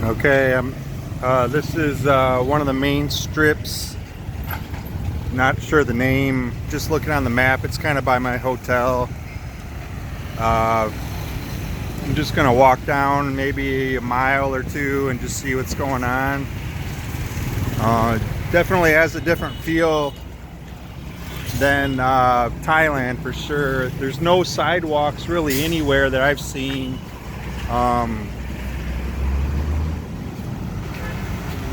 Okay, this is one of the main strips. Not sure the name. Just looking on the map, it's kind of by my hotel. I'm just gonna walk down maybe a mile or two and just see what's going on. Definitely has a different feel than Thailand for sure. There's no sidewalks really anywhere that I've seen.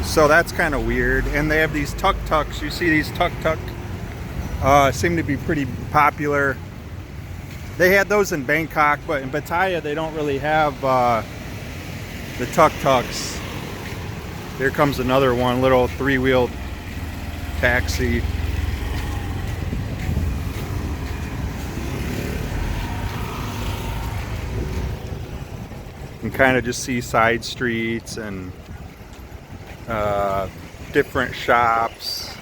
So that's kind of weird. And they have these tuk-tuks. You see these tuk-tuk seem to be pretty popular. They had those in Bangkok, but in Pattaya they don't really have the tuk-tuks. Here comes another one, little three-wheeled taxi. You can kind of just see side streets and different shops.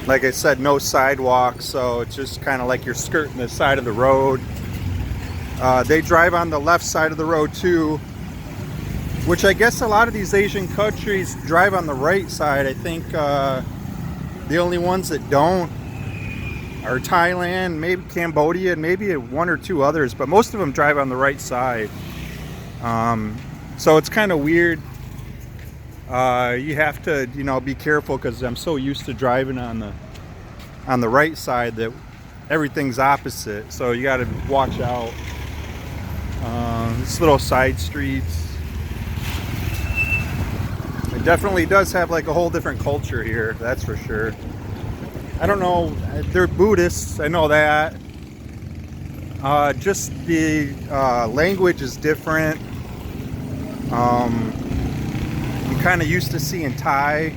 Like I said, no sidewalks, so it's just kind of like you're skirting the side of the road. They drive on the left side of the road too, which I guess a lot of these Asian countries drive on the right side. I think the only ones that don't are Thailand, maybe Cambodia, and maybe one or two others, but most of them drive on the right side. So it's kind of weird. You have to, be careful because I'm so used to driving on the right side that everything's opposite. So you got to watch out. This little side streets. It definitely does have like a whole different culture here. That's for sure. I don't know. They're Buddhists. I know that. Just the language is different. I'm kind of used to seeing Thai,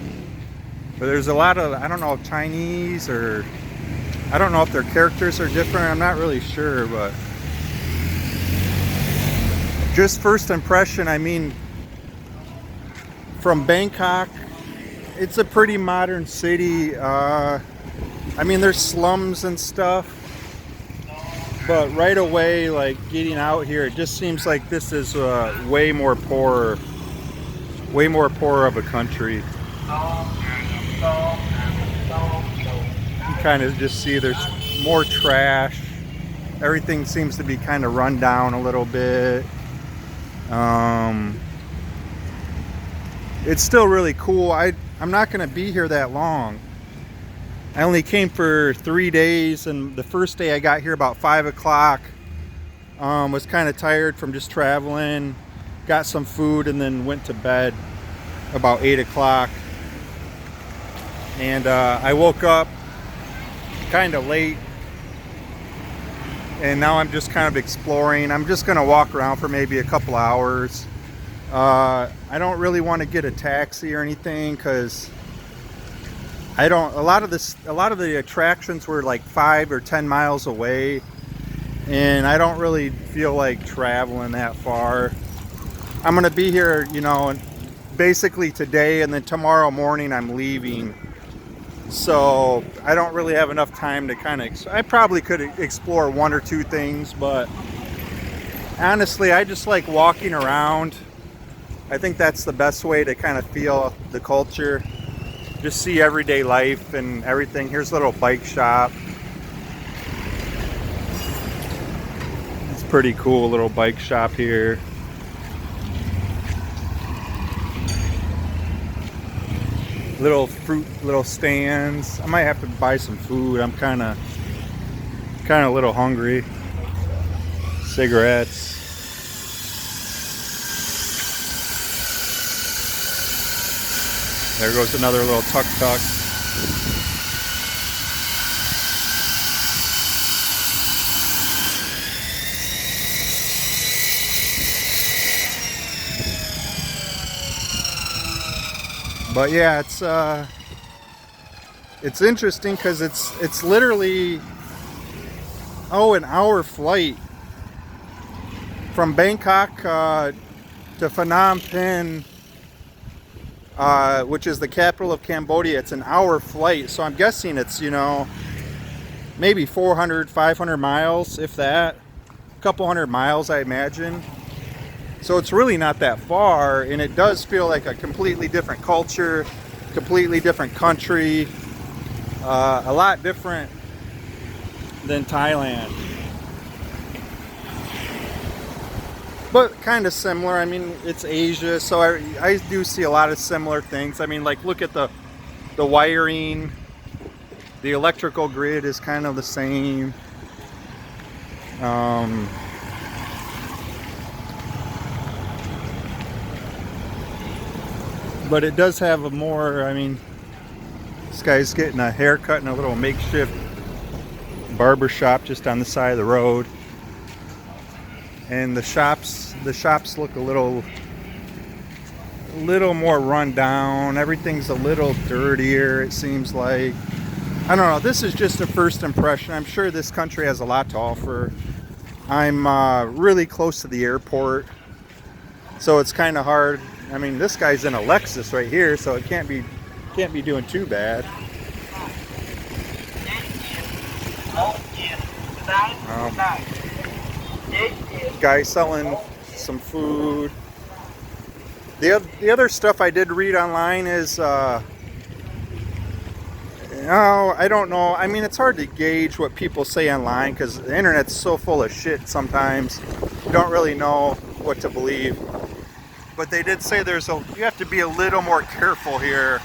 but there's a lot of, I don't know if Chinese, or I don't know if their characters are different. I'm not really sure, but just first impression, I mean, from Bangkok, it's a pretty modern city. I mean, there's slums and stuff, but right away, like getting out here, it just seems like this is way more poor of a country. You kind of just see there's more trash. Everything seems to be kind of run down a little bit. It's still really cool. I'm not going to be here that long. I only came for 3 days, and the first day I got here about 5 o'clock. Was kind of tired from just traveling. Got some food and then went to bed about 8 o'clock. And I woke up kind of late. And now I'm just kind of exploring. I'm just going to walk around for maybe a couple hours. I don't really want to get a taxi or anything because a lot of the attractions were like 5 or 10 miles away, and I don't really feel like traveling that far. I'm gonna be here, basically today, and then tomorrow morning I'm leaving. So I don't really have enough time to I probably could explore 1 or 2 things, but honestly, I just like walking around. I think that's the best way to kind of feel the culture. Just see everyday life and everything. Here's a little bike shop. It's pretty cool, little bike shop here. Little fruit, little stands. I might have to buy some food. I'm kind of a little hungry. Cigarettes. There goes another little tuk-tuk. But yeah, it's interesting because it's literally an hour flight from Bangkok to Phnom Penh. Which is the capital of Cambodia. It's an hour flight, so I'm guessing it's, maybe 400, 500 miles, if that. A couple hundred miles, I imagine. So it's really not that far, and it does feel like a completely different culture, completely different country, a lot different than Thailand. But kind of similar. I mean, it's Asia, so I do see a lot of similar things. I mean, like, look at the wiring. The electrical grid is kind of the same. But it does have a more, I mean, this guy's getting a haircut in a little makeshift barber shop just on the side of the road. And the shops look a little more run down. Everything's a little dirtier, it seems like. I don't know, this is just a first impression. I'm sure this country has a lot to offer. I'm really close to the airport, so it's kind of hard. I mean, this guy's in a Lexus right here, so it can't be doing too bad. Guy selling some food. The other stuff I did read online is I don't know. I mean, it's hard to gauge what people say online because the internet's so full of shit sometimes. You don't really know what to believe. But they did say you have to be a little more careful here.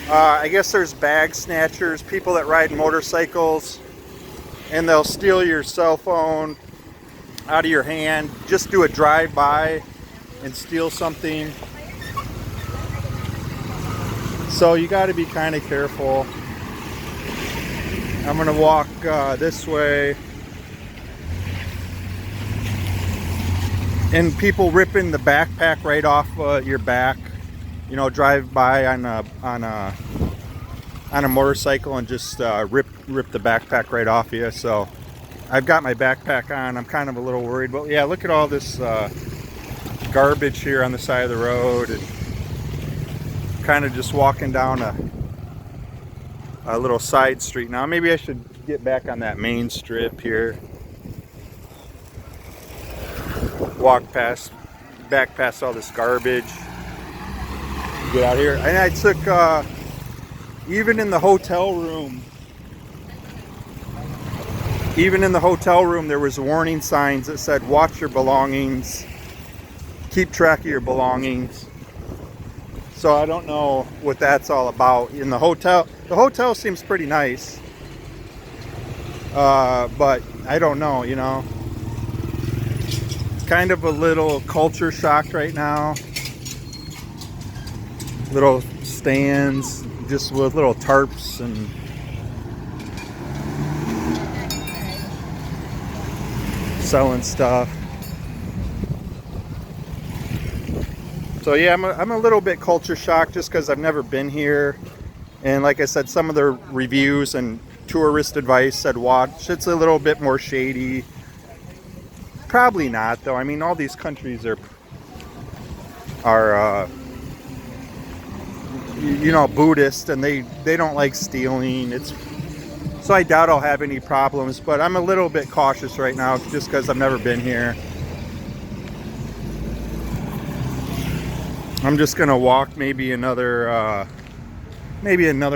I guess there's bag snatchers, people that ride motorcycles, and they'll steal your cell phone out of your hand. Just do a drive-by and steal something. So you got to be kind of careful. I'm gonna walk this way, and people ripping the backpack right off your back. You know, drive by on a motorcycle and just rip the backpack right off you. So I've got my backpack on. I'm kind of a little worried, but yeah, look at all this garbage here on the side of the road, and kind of just walking down a little side street now. Maybe I should get back on that main strip here. Walk back past all this garbage. Get out here. And I took, even in the hotel room, there was warning signs that said, watch your belongings, keep track of your belongings. So I don't know what that's all about. In the hotel seems pretty nice, but I don't know, you know. Kind of a little culture shock right now. Little stands just with little tarps and selling stuff. So yeah, I'm a little bit culture shocked just because I've never been here, and like I said, some of the reviews and tourist advice said watch. It's a little bit more shady. Probably not though. I mean, all these countries are you know, Buddhist, and they don't like stealing. So I doubt I'll have any problems, but I'm a little bit cautious right now just because I've never been here. I'm just gonna walk maybe another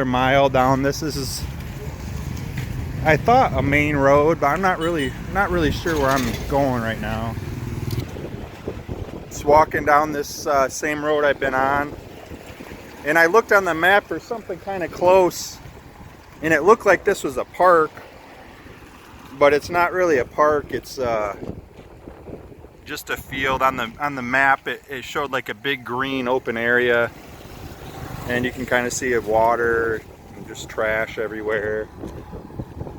mile down. This is, I thought, a main road, but I'm not really sure where I'm going right now. Just walking down this same road I've been on, and I looked on the map for something kind of close, and it looked like this was a park, but it's not really a park. It's just a field. On the map it showed like a big green open area, and you can kind of see water and just trash everywhere.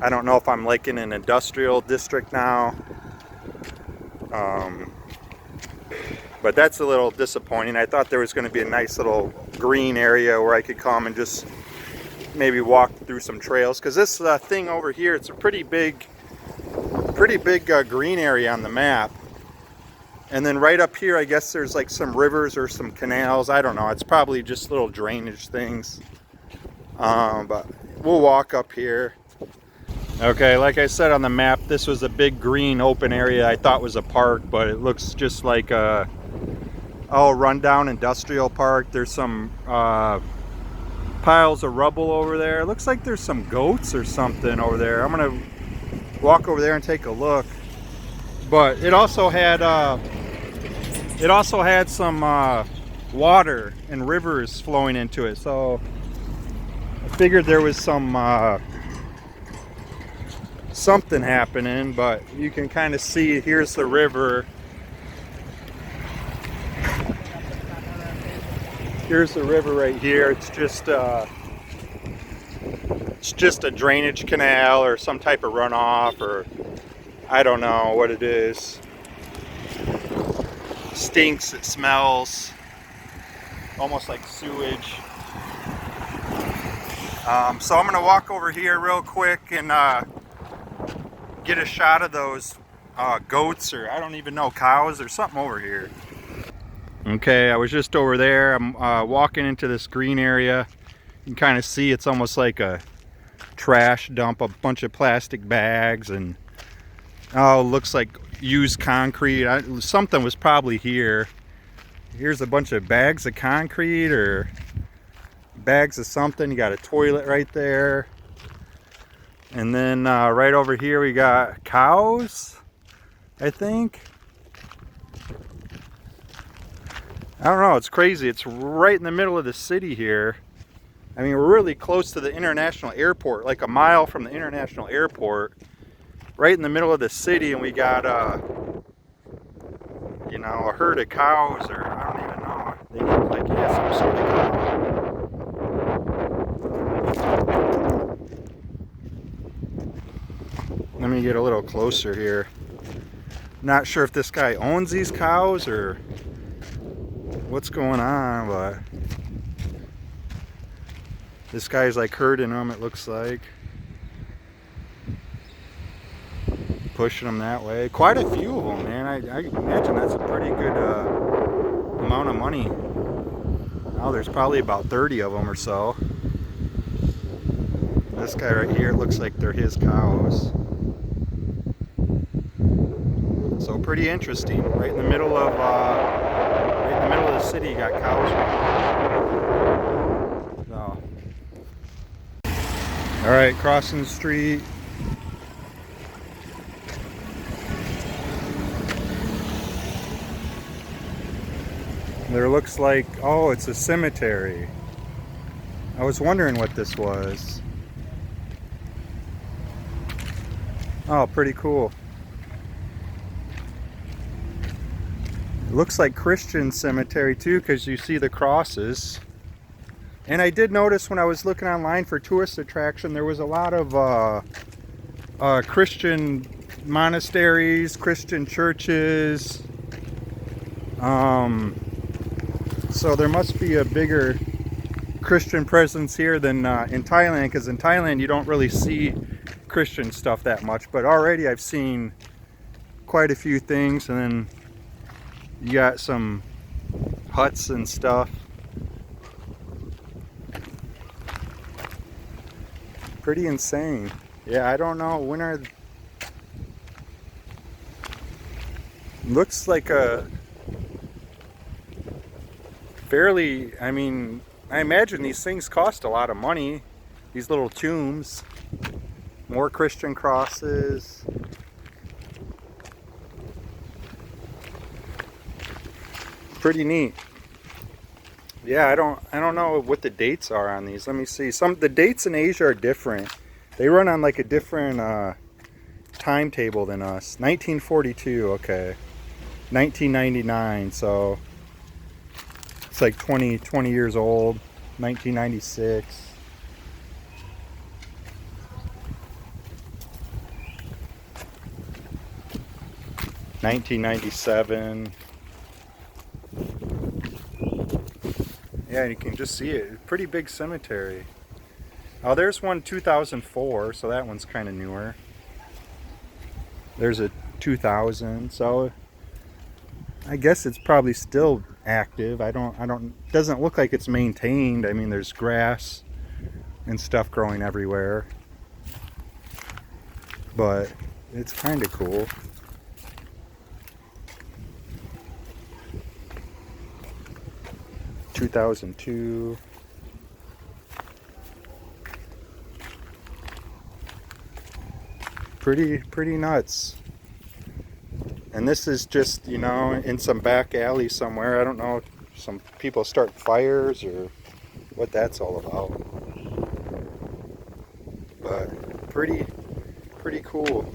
I don't know if I'm like in an industrial district now, but that's a little disappointing. I thought there was going to be a nice little green area where I could come and just maybe walk through some trails, because this thing over here, it's a pretty big green area on the map. And then right up here, I guess there's like some rivers or some canals. I don't know. It's probably just little drainage things. But we'll walk up here. Okay, like I said on the map, this was a big green open area I thought was a park, but it looks just like a rundown industrial park. There's some piles of rubble over there. It looks like there's some goats or something over there. I'm gonna walk over there and take a look. But it also had some water and rivers flowing into it, so I figured there was some something happening. But you can kind of see, here's the river. Here's the river right here. It's just a drainage canal or some type of runoff, or I don't know what it is. Stinks, it smells almost like sewage. So I'm gonna walk over here real quick and get a shot of those goats, or I don't even know, cows or something over here. Okay, I was just over there. I'm walking into this green area. You can kind of see it's almost like a trash dump, a bunch of plastic bags, and looks like used concrete. Something was probably here. Here's a bunch of bags of concrete or bags of something. You got a toilet right there. And then right over here we got cows, I think. I don't know, it's crazy. It's right in the middle of the city here. I mean, we're really close to the international airport, like a mile from the international airport, right in the middle of the city, and we got you know, a herd of cows, or I don't even know. They look like, yeah, some sort of cow. Let me get a little closer here. Not sure if this guy owns these cows or what's going on, but this guy's like herding them, it looks like. Pushing them that way. Quite a few of them, man. I imagine that's a pretty good amount of money. Now there's probably about 30 of them or so. This guy right here, it looks like they're his cows. So pretty interesting. Right in the middle of the city, you got cows. So. All right, crossing the street. There looks like, oh, it's a cemetery. I was wondering what this was. Oh, pretty cool. It looks like Christian cemetery too, because you see the crosses. And I did notice when I was looking online for tourist attraction, there was a lot of Christian monasteries, Christian churches. So there must be a bigger Christian presence here than in Thailand, because in Thailand you don't really see Christian stuff that much. But already I've seen quite a few things, and then you got some huts and stuff. Pretty insane. Yeah, I don't know, when are... Looks like a fairly, I mean, I imagine these things cost a lot of money. These little tombs. More Christian crosses. Pretty neat. Yeah, I don't know what the dates are on these. Let me see. The dates in Asia are different. They run on like a different timetable than us. 1942, okay. 1999, so it's like 20 years old. 1996. $1997. Yeah, you can just see it. Pretty big cemetery. Oh, there's one 2004, so that one's kind of newer. There's a 2000, so I guess it's probably still active. Doesn't look like it's maintained. I mean, there's grass and stuff growing everywhere. but it's kind of cool. (2002). Pretty nuts. And this is just, you know, in some back alley somewhere. I don't know, some people start fires or what that's all about. But pretty cool.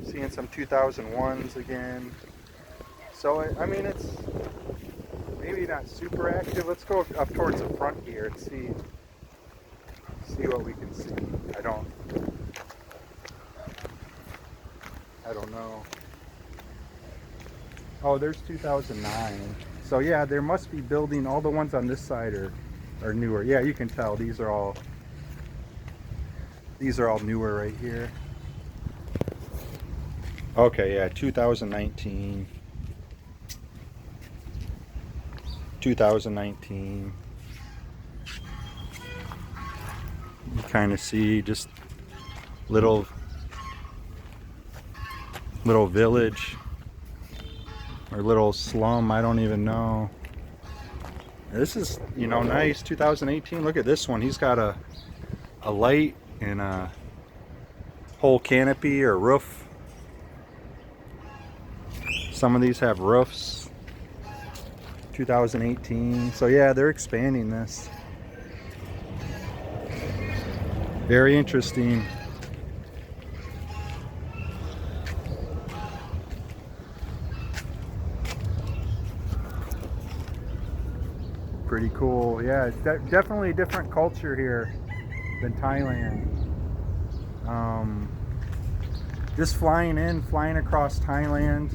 Seeing some 2001s again. So I mean, it's maybe not super active. Let's go up towards the front here and see what we can see. I don't know. Oh, there's 2009. So yeah, there must be building. All the ones on this side are newer. Yeah, you can tell these are all newer right here. Okay, yeah, 2019. 2019. You kind of see just little village or little slum, I don't even know. This is, you know, nice. 2018. Look at this one. He's got a light and a whole canopy or roof. Some of these have roofs. 2018. So yeah, they're expanding this. Very interesting. Pretty cool. Yeah, it's definitely a different culture here than Thailand. Just flying across Thailand,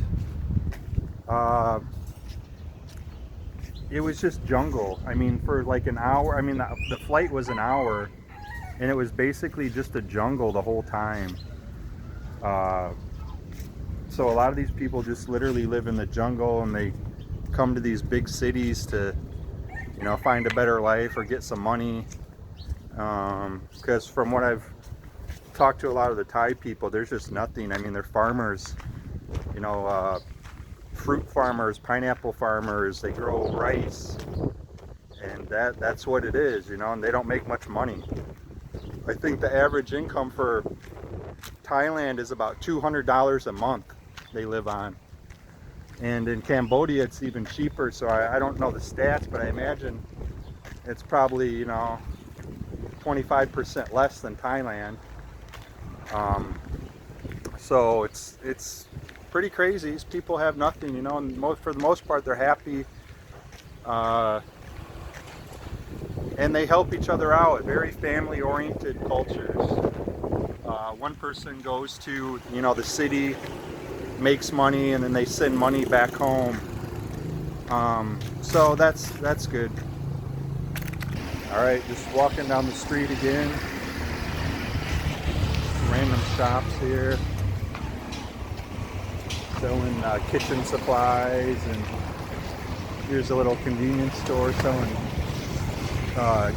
it was just jungle. I mean, for like an hour, I mean, the flight was an hour, and it was basically just a jungle the whole time. So a lot of these people just literally live in the jungle, and they come to these big cities to, you know, find a better life or get some money. Because from what I've talked to a lot of the Thai people, there's just nothing. I mean, they're farmers, you know, fruit farmers, pineapple farmers. They grow rice, and that's what it is, you know, and they don't make much money. I think the average income for Thailand is about $200 a month they live on. And in Cambodia, it's even cheaper, so I don't know the stats, but I imagine it's probably, you know, 25% less than Thailand. So it's pretty crazy. These people have nothing, you know, and for the most part, they're happy. And they help each other out. Very family-oriented cultures. One person goes to, you know, the city, makes money, and then they send money back home. So that's good. All right, just walking down the street again. Random shops here selling kitchen supplies, and here's a little convenience store selling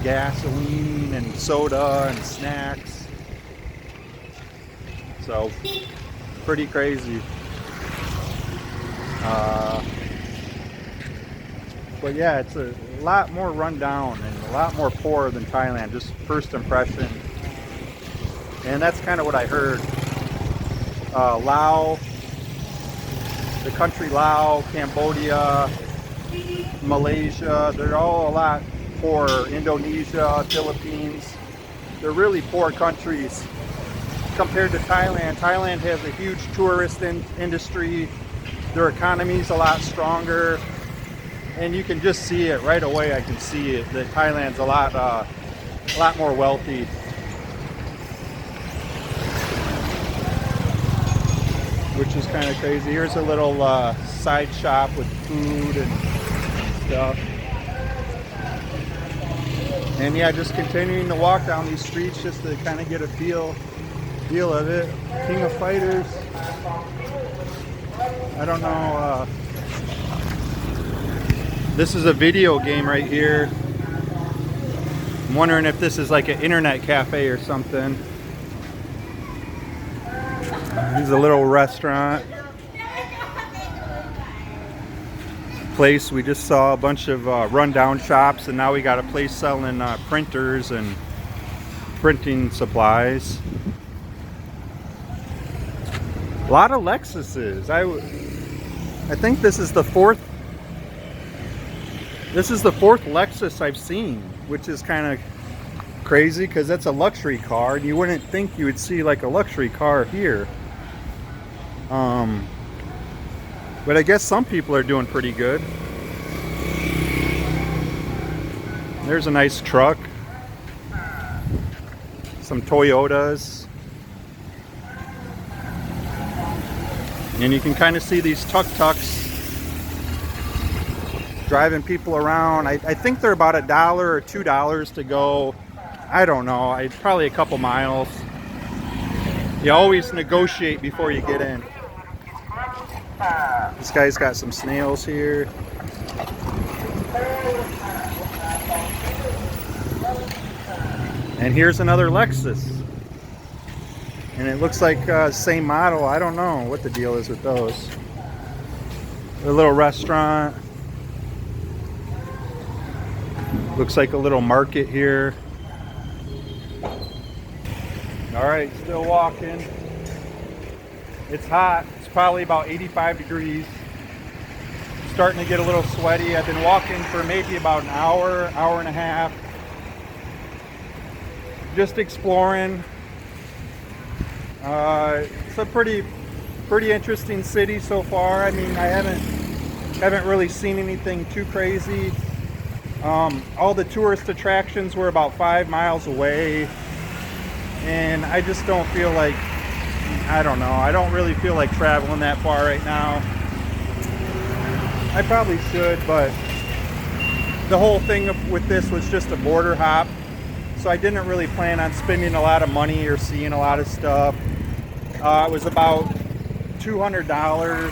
gasoline and soda and snacks. So pretty crazy. But yeah, it's a lot more run down and a lot more poor than Thailand, just first impression. And that's kind of what I heard. Laos, the country Laos, Cambodia, Malaysia, they're all a lot poorer. Indonesia, Philippines, they're really poor countries compared to Thailand. Thailand has a huge tourist industry. Their economy's a lot stronger, and you can just see it right away. I can see it that Thailand's a lot more wealthy. Which is kind of crazy. Here's a little side shop with food and stuff. And yeah, just continuing to walk down these streets just to kind of get a feel of it. King of Fighters. I don't know. This is a video game right here. I'm wondering if this is like an internet cafe or something. Here's a little restaurant place. We just saw a bunch of rundown shops, and now we got a place selling printers and printing supplies. A lot of Lexuses. I think this is the fourth Lexus I've seen, which is kind of crazy because that's a luxury car, and you wouldn't think you would see like a luxury car here. But I guess some people are doing pretty good. There's a nice truck. Some Toyotas. And you can kind of see these tuk-tuks driving people around. I think they're about $1 or $2 to go. I don't know. It's probably a couple miles. You always negotiate before you get in. This guy's got some snails here. And here's another Lexus. And it looks like same model. I don't know what the deal is with those. A little restaurant. Looks like a little market here. All right, still walking. It's hot. It's probably about 85 degrees. Starting to get a little sweaty. I've been walking for maybe about an hour, hour and a half. Just exploring. It's a pretty interesting city so far. I mean, I haven't really seen anything too crazy. All the tourist attractions were about 5 miles away, and I just don't feel like, I don't know, I don't really feel like traveling that far right now. I probably should, but the whole thing with this was just a border hop, so I didn't really plan on spending a lot of money or seeing a lot of stuff. It was about $200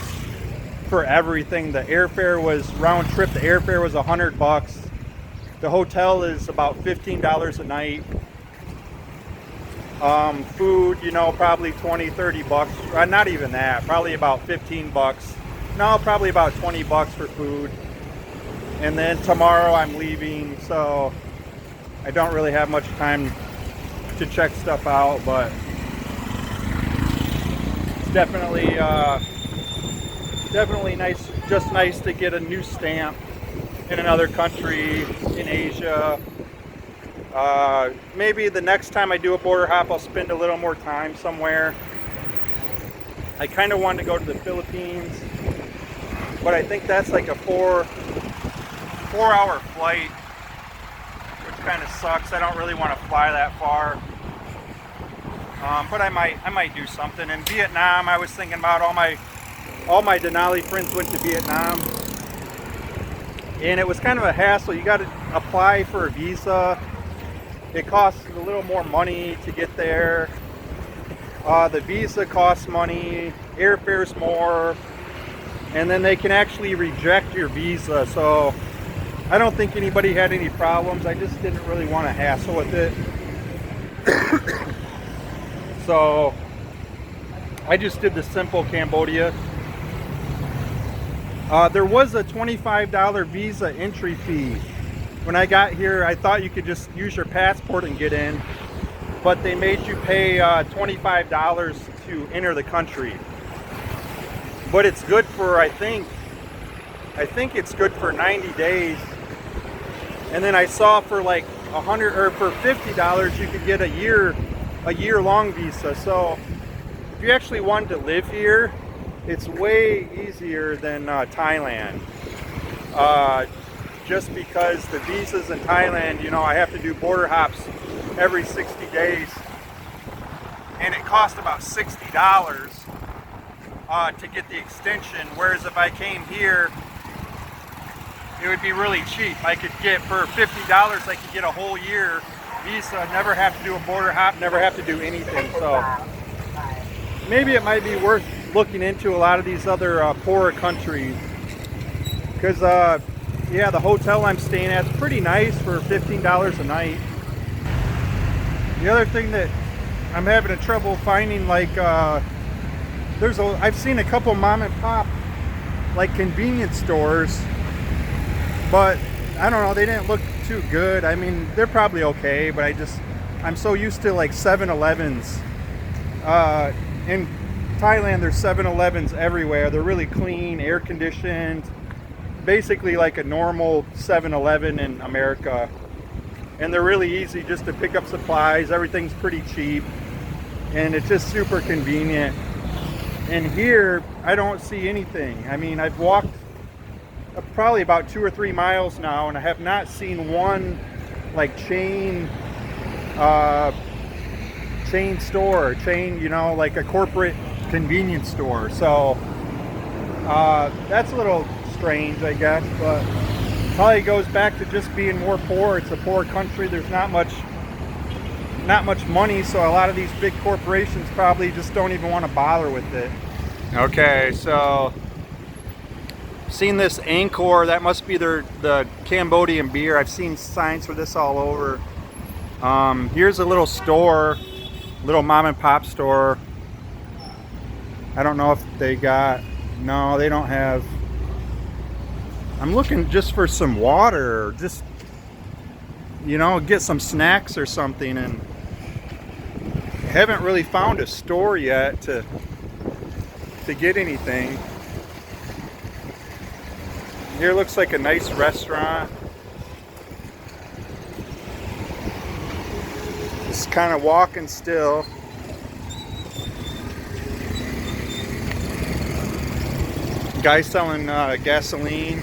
for everything. The airfare was round trip. The airfare was $100. The hotel is about $15 a night. Food, you know, probably 20, 30 bucks. Not even that. Probably about 15 bucks. No, probably about 20 bucks for food. And then tomorrow I'm leaving, so I don't really have much time to check stuff out, but it's definitely nice, just nice to get a new stamp in another country, in Asia. Maybe the next time I do a border hop, I'll spend a little more time somewhere. I kind of wanted to go to the Philippines, but I think that's like a four-hour flight, which kind of sucks. I don't really want to fly that far. But I might do something. In Vietnam, I was thinking about all my Denali friends went to Vietnam, and it was kind of a hassle. You got to apply for a visa. It costs a little more money to get there. The visa costs money, airfare's more, and then they can actually reject your visa. So I don't think anybody had any problems. I just didn't really want to hassle with it. So I just did the simple Cambodia. There was a $25 visa entry fee. When I got here, I thought you could just use your passport and get in, but they made you pay $25 to enter the country. But it's good for, I think it's good for 90 days. And then I saw for like $100 or for $50 you could get a year-long visa. So if you actually wanted to live here, it's way easier than Thailand. Just because the visas in Thailand, you know, I have to do border hops every 60 days, and it cost about $60 to get the extension. Whereas if I came here, it would be really cheap. I could get, for $50, I could get a whole year visa, never have to do a border hop, never have to do anything. So maybe it might be worth looking into a lot of these other poorer countries, because yeah, the hotel I'm staying at is pretty nice for $15 a night. The other thing that I'm having trouble finding, like I've seen a couple mom and pop like convenience stores, but I don't know, they didn't look too good. I mean, they're probably okay, but I'm so used to like 7-Elevens. In Thailand, there's 7-Elevens everywhere. They're really clean, air conditioned, basically like a normal 7-Eleven in America. And they're really easy just to pick up supplies. Everything's pretty cheap, and it's just super convenient. And here, I don't see anything. I mean, I've walked probably about 2 or 3 miles now, and I have not seen one like chain store, you know, like a corporate convenience store. So that's a little strange, I guess, but probably goes back to just being more poor. It's a poor country. There's not much money, so a lot of these big corporations probably just don't even want to bother with it. Okay, so seen this Angkor. That must be the Cambodian beer. I've seen signs for this all over. Here's a little store, little mom and pop store. I don't know if they got, no, they don't have. I'm looking just for some water, or just, you know, get some snacks or something, and haven't really found a store yet to get anything. Here looks like a nice restaurant. Just kind of walking still. Guy selling gasoline.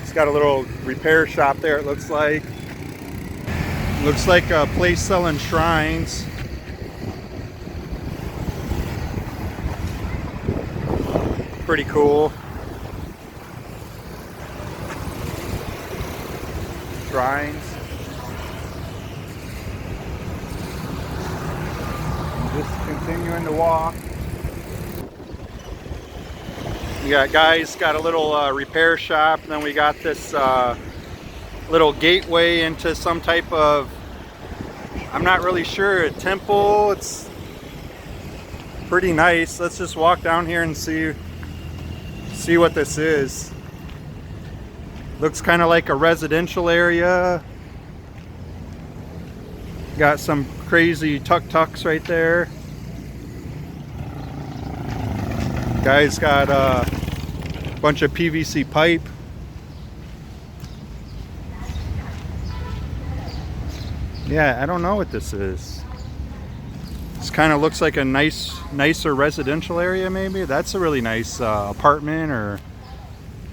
He's got a little repair shop there, it looks like. Looks like a place selling shrines. Pretty cool. Shrines. Just continuing to walk. We got guys got a little repair shop, and then we got this little gateway into some type of, I'm not really sure, a temple. It's pretty nice. Let's just walk down here and see what this is. Looks kind of like a residential area. Got some crazy tuk-tuks right there. Guy's got a bunch of PVC pipe. Yeah, I don't know what this is. This kind of looks like a nicer residential area, maybe. That's a really nice apartment or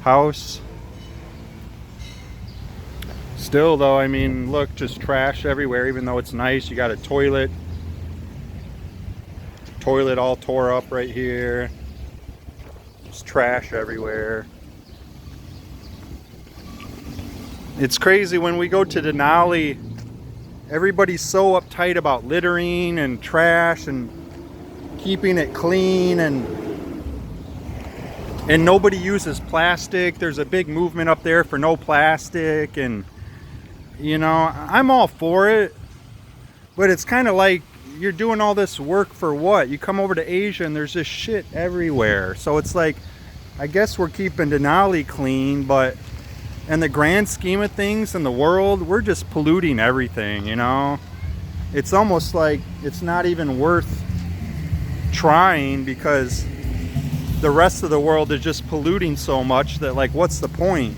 house. Still though, I mean, look, just trash everywhere. Even though it's nice, you got a toilet all tore up right here. Just trash everywhere. It's crazy when we go to Denali, everybody's so uptight about littering and trash and keeping it clean, and nobody uses plastic. There's a big movement up there for no plastic, and you know, I'm all for it, but it's kind of like you're doing all this work for what? You come over to Asia and there's this shit everywhere. So it's like, I guess we're keeping Denali clean, but in the grand scheme of things in the world, we're just polluting everything, you know? It's almost like it's not even worth trying, because the rest of the world is just polluting so much that, like, what's the point?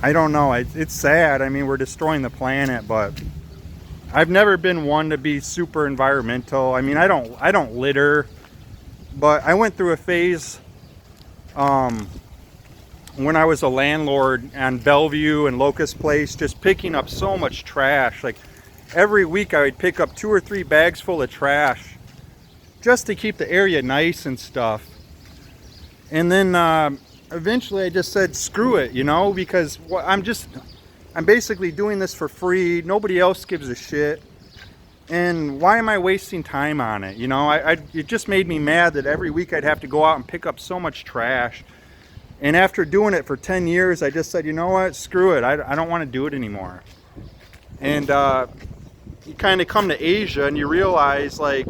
I don't know. It's sad. I mean, we're destroying the planet, but I've never been one to be super environmental. I mean, I don't litter, but I went through a phase when I was a landlord on Bellevue and Locust Place, just picking up so much trash. Like every week I would pick up 2 or 3 bags full of trash just to keep the area nice and stuff. And then eventually I just said, screw it, you know, because I'm basically doing this for free. Nobody else gives a shit. And why am I wasting time on it? You know, it just made me mad that every week I'd have to go out and pick up so much trash. And after doing it for 10 years, I just said, you know what, screw it. I don't want to do it anymore. And you kind of come to Asia and you realize, like,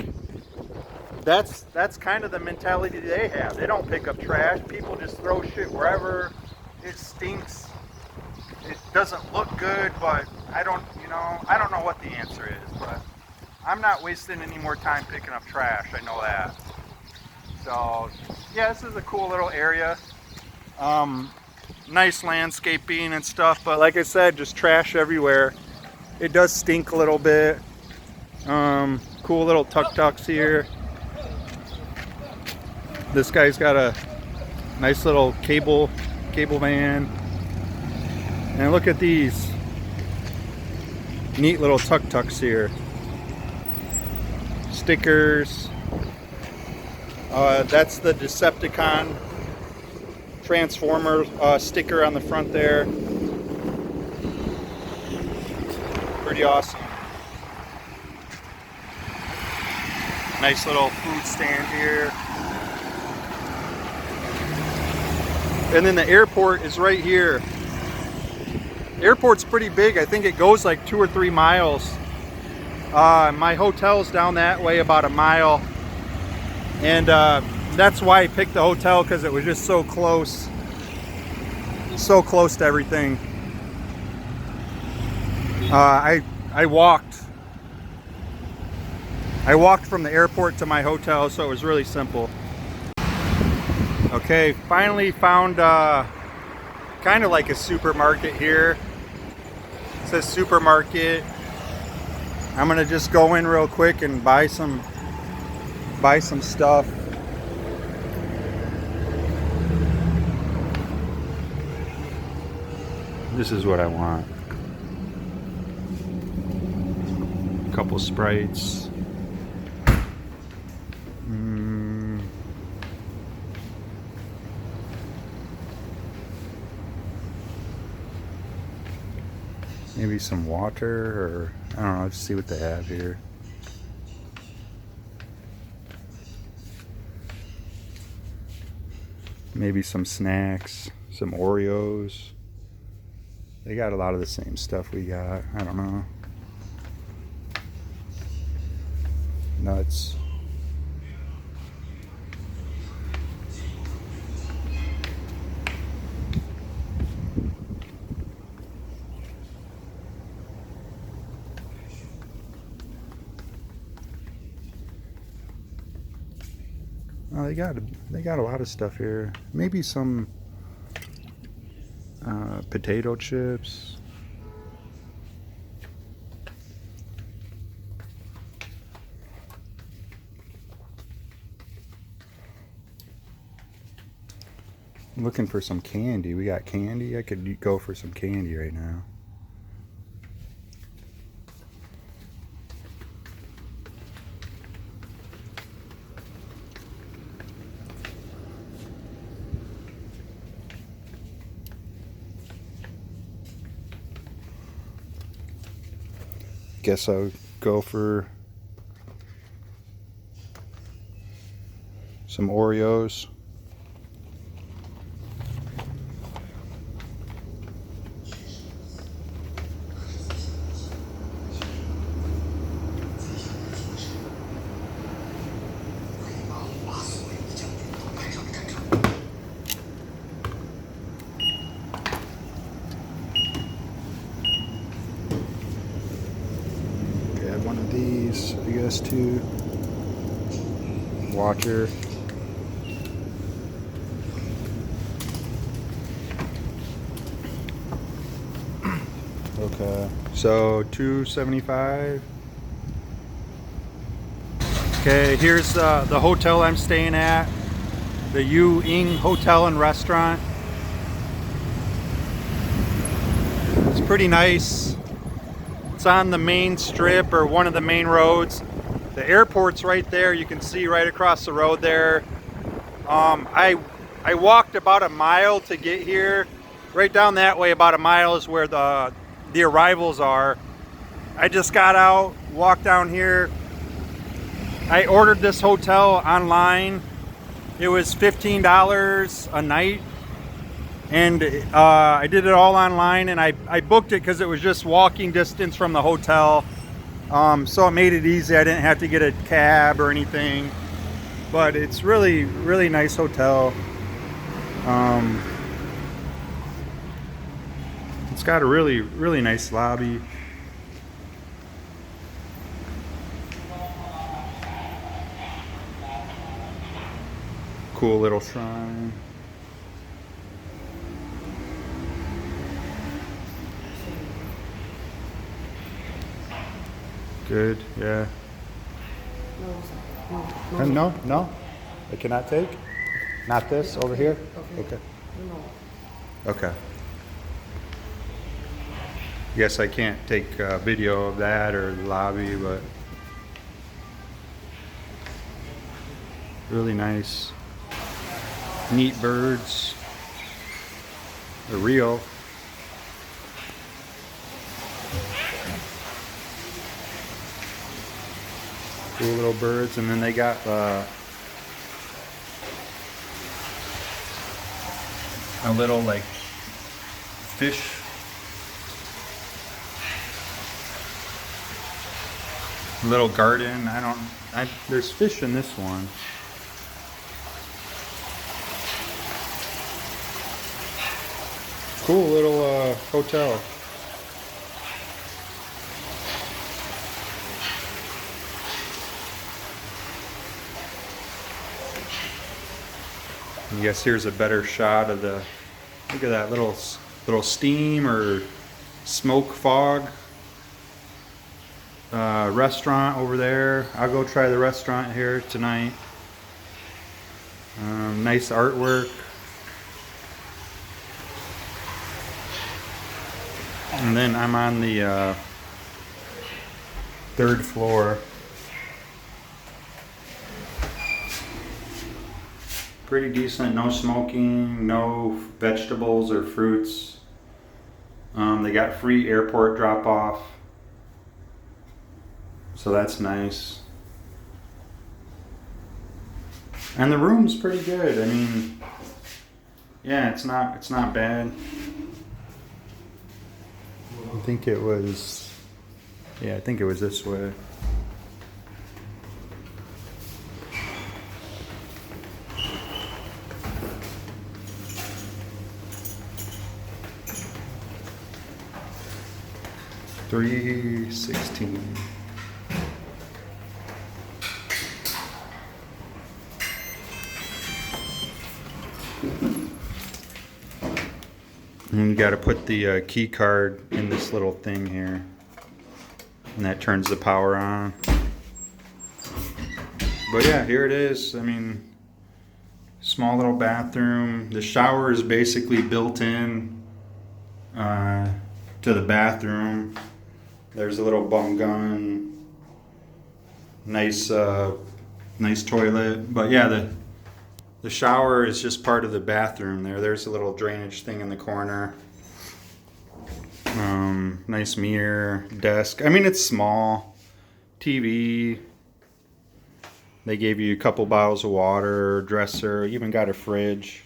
that's kind of the mentality they have. They don't pick up trash. People just throw shit wherever. It stinks. It doesn't look good, but I don't know what the answer is, but I'm not wasting any more time picking up trash. I know that. So yeah, this is a cool little area. Nice landscaping and stuff, but like I said, just trash everywhere. It does stink a little bit. Cool little tuk-tuks here. This guy's got a nice little cable van. And look at these neat little tuk-tuks here. Stickers. That's the Decepticon Transformer sticker on the front there. Pretty awesome. Nice little food stand here. And then the airport is right here. Airport's pretty big. I think it goes like 2 or 3 miles. My hotel's down that way about a mile. And that's why I picked the hotel, because it was just so close. So close to everything. I walked from the airport to my hotel, so it was really simple. Okay, finally found kind of like a supermarket here. It says supermarket. I'm gonna just go in real quick and buy some stuff. This is what I want. A couple Sprites. Maybe some water, or I don't know, let's see what they have here. Maybe some snacks, some Oreos. They got a lot of the same stuff we got. I don't know. Nuts. Oh, they got a lot of stuff here. Maybe some potato chips. I'm looking for some candy. We got candy. I could go for some candy right now. Guess I'll go for some Oreos. One of these, I guess, too. Watcher. Okay, so $2.75. Okay, here's the hotel I'm staying at, the Yu Ing Hotel and Restaurant. It's pretty nice. It's on the main strip, or one of the main roads. The airport's right there. You can see right across the road there. I walked about a mile to get here. Right down that way about a mile is where the arrivals are. I just got out, walked down here. I ordered this hotel online. It was $15 a night. And I did it all online, and I booked it because it was just walking distance from the hotel. So it made it easy. I didn't have to get a cab or anything. but it's really nice hotel. Um, it's got a really nice lobby. Cool little shrine. Good, yeah. No, I cannot take. Not this over here. Okay. Okay. Yes, I can't take video of that or the lobby, but really nice. Neat birds. They're real. Cool little birds, and then they got a little like fish. Little garden. There's fish in this one. Cool little hotel. I guess here's a better shot of the, look at that little steam or smoke fog restaurant over there. I'll go try the restaurant here tonight. Nice artwork. And then I'm on the 3rd floor. Pretty decent, no smoking, no vegetables or fruits. They got free airport drop off, so that's nice. And the room's pretty good. I mean, yeah, it's not bad. I think it was this way. $316. And you got to put the key card in this little thing here, and that turns the power on. But yeah, here it is. I mean, small little bathroom. The shower is basically built in to the bathroom. There's a little bum gun. Nice toilet. But yeah, the shower is just part of the bathroom there. There's a little drainage thing in the corner. Nice mirror, desk. I mean, it's small. TV. They gave you a couple bottles of water, dresser, even got a fridge.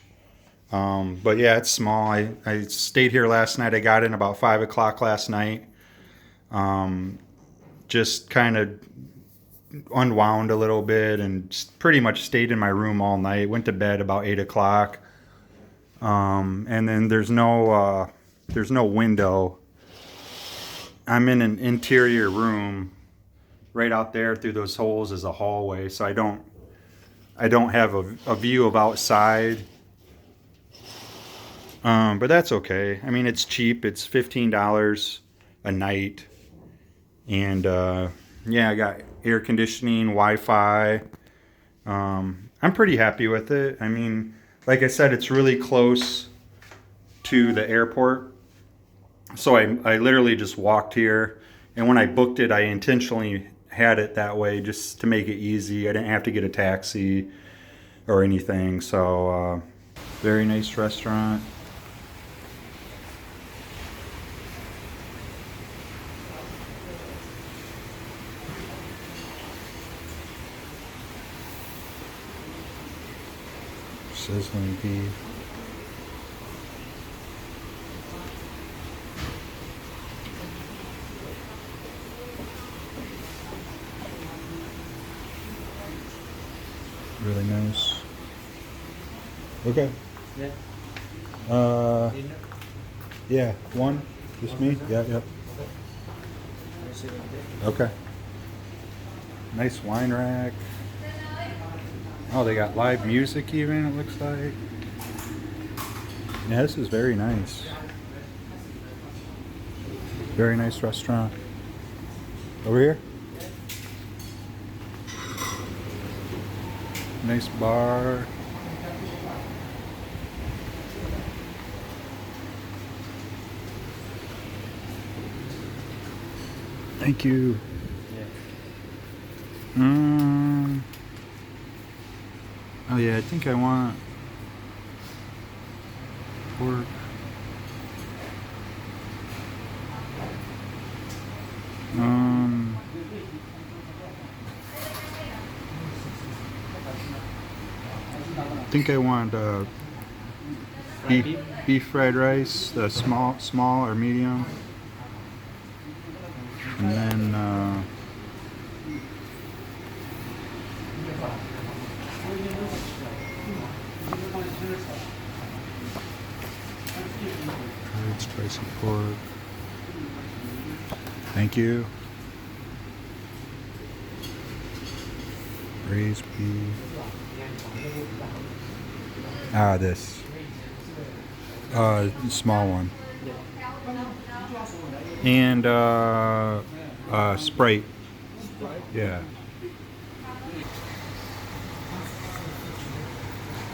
But yeah, it's small. I stayed here last night. I got in about 5 o'clock last night. Just kind of unwound a little bit and pretty much stayed in my room all night. Went to bed about 8 o'clock. And then there's no window. I'm in an interior room. Right out there through those holes is a hallway, so I don't have a view of outside. But that's okay. I mean, it's cheap. It's $15 a night. And yeah, I got air conditioning, Wi-Fi. I'm pretty happy with it. I mean, like I said, it's really close to the airport. So I literally just walked here. And when I booked it, I intentionally had it that way just to make it easy. I didn't have to get a taxi or anything. So very nice restaurant. Sizzling beef. really nice. Okay. Yeah. Yeah, one. Just me? Yeah, yeah. Okay. Nice wine rack. Oh, they got live music even, it looks like. Yeah, this is very nice. Very nice restaurant. Over here? Nice bar. Thank you. Oh yeah, I think I want pork. I think I want beef fried rice, the small or medium, and then fried spicy pork. Thank you. Braised beef. This. Small one. And Sprite. Yeah.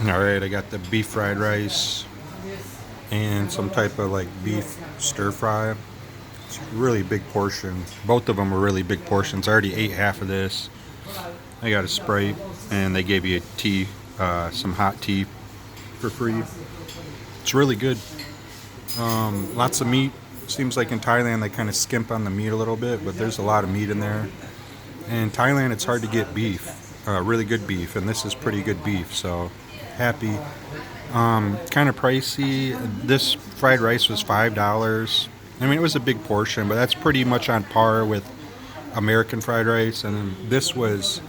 Alright, I got the beef fried rice and some type of like beef stir fry. It's a really big portion. Both of them were really big portions. I already ate half of this. I got a Sprite and they gave you a tea, some hot tea for free. It's really good. Lots of meat. Seems like in Thailand they kind of skimp on the meat a little bit, but there's a lot of meat in there. In Thailand it's hard to get beef, really good beef, and this is pretty good beef, so happy. Kind of pricey. This fried rice was $5. I mean, it was a big portion, but that's pretty much on par with American fried rice. And then this was,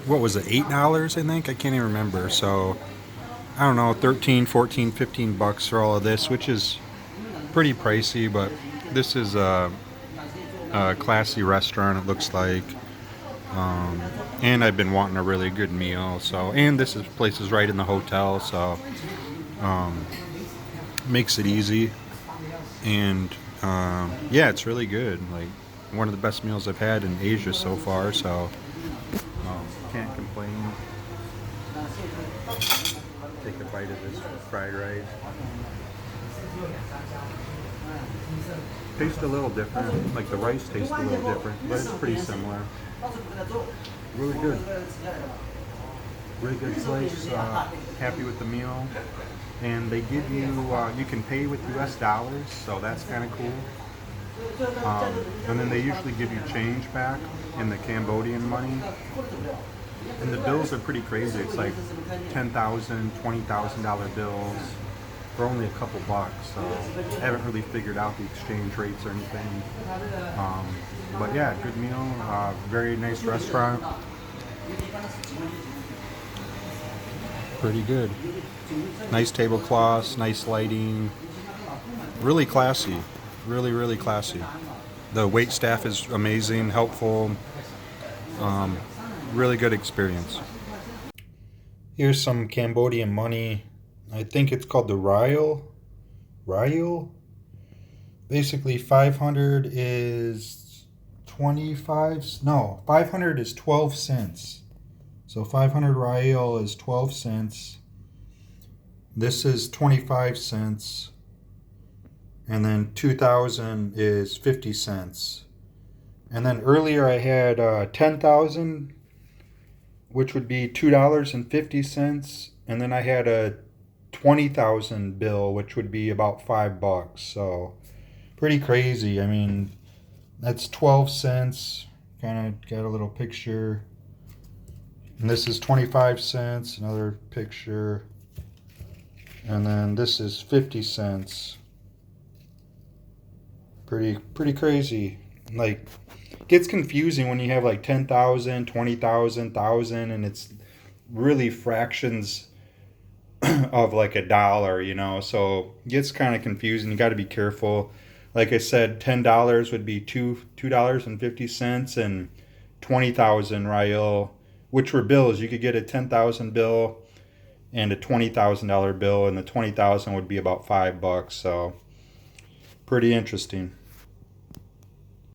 what was it, $8, I think? I can't even remember. So, I don't know, 13, 14, 15 bucks for all of this, which is pretty pricey, but this is a classy restaurant, it looks like. And I've been wanting a really good meal, so, and this place is right in the hotel, so makes it easy. And yeah, it's really good. Like one of the best meals I've had in Asia so far, so can't complain. Take a bite of this fried rice. Tastes a little different, like the rice tastes a little different, but it's pretty similar. Really good. Really good place. Happy with the meal. And they give you, you can pay with US dollars, so that's kind of cool. And then they usually give you change back in the Cambodian money. And the bills are pretty crazy. It's like $10,000, $20,000 bills for only a couple bucks. So I haven't really figured out the exchange rates or anything. But yeah, good meal, very nice restaurant. Pretty good. Nice tablecloths, nice lighting. Really classy. Really, really classy. The wait staff is amazing, helpful. Really good experience. Here's some Cambodian money. I think it's called the Rial. Rial? Basically 500 is 25, no, 500 is 12 cents. So 500 Rial is 12 cents. This is 25 cents. And then 2,000 is 50 cents. And then earlier I had 10,000, which would be $2.50. And then I had a 20,000 bill, which would be about $5. So pretty crazy. I mean, that's 12 cents. Kind of got a little picture. And this is 25 cents, another picture. And then this is 50 cents. Pretty crazy. Like, it gets confusing when you have like 10,000, 20,000, 1,000, and it's really fractions of like a dollar, you know, so it gets kind of confusing. You got to be careful. Like I said, $10 would be $2.50, and 20,000 Rail, which were bills. You could get a 10,000 bill and a $20,000 bill, and the 20,000 would be about $5. So pretty interesting.